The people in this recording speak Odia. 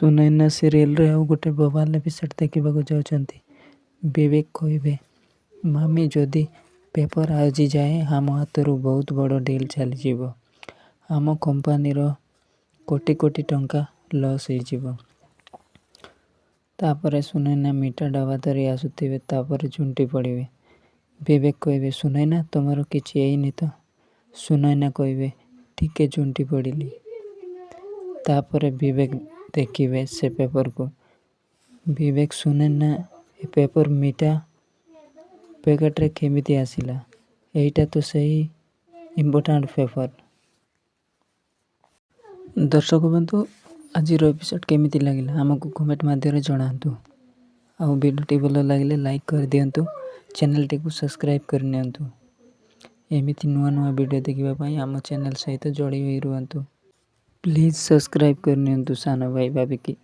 ସୁନୈନା ସିରିଏଲରେ ଆଉ ଗୋଟେ ବବାଲ ଏପିସୋଡ୍ ଦେଖିବାକୁ ଯାଉଛନ୍ତି। ବିବେକ କହିବେ, ମାମି ଯଦି ପେପର ଆଜି ଯାଏ ଆମ ହାତରୁ ବହୁତ ବଡ଼ ଡିଲ୍ ଚାଲିଯିବ। ଆମ କମ୍ପାନୀର କୋଟି କୋଟି ଟଙ୍କା ଲସ୍ ହେଇଯିବ। ତାପରେ ସୁନୈନା ମିଠା ଡବା ଧରି ଆସୁଥିବେ, ତାପରେ ଝୁଣ୍ଟି ପଡ଼ିବେ। ବିବେକ କହିବେ, ସୁନୈନା ତମର କିଛି ହେଇନି ତ? ସୁନୈନା କହିବେ, ଟିକେ ଝୁଣ୍ଟି ପଡ଼ିଲି। ତାପରେ ବିବେକ ଦେଖିବେ ସେ ପେପରକୁ। ବିବେକ, ସୁନୈନା ଏ ପେପର ମିଠା ପ୍ୟାକେଟରେ କେମିତି ଆସିଲା? ଏଇଟା ତ ସେଇ ଇମ୍ପୋର୍ଟାଣ୍ଟ ପେପର। ଦର୍ଶକ ବନ୍ଧୁ, ଆଜିର ଏପିସୋଡ୍ କେମିତି ଲାଗିଲା ଆମକୁ କମେଣ୍ଟ ମାଧ୍ୟମରେ ଜଣାନ୍ତୁ। ଆଉ ଭିଡ଼ିଓଟି ଭଲ ଲାଗିଲେ ଲାଇକ୍ କରିଦିଅନ୍ତୁ, ଚ୍ୟାନେଲଟିକୁ ସବସ୍କ୍ରାଇବ୍ କରିନିଅନ୍ତୁ। ଏମିତି ନୂଆ ନୂଆ ଭିଡ଼ିଓ ଦେଖିବା ପାଇଁ ଆମ ଚ୍ୟାନେଲ ସହିତ ଯୋଡ଼ି ହୋଇ ରୁହନ୍ତୁ। ପ୍ଲିଜ୍ ସବସ୍କ୍ରାଇବ୍ କରିନିଅନ୍ତୁ ସାନ ଭାଇ ଭାବିକି।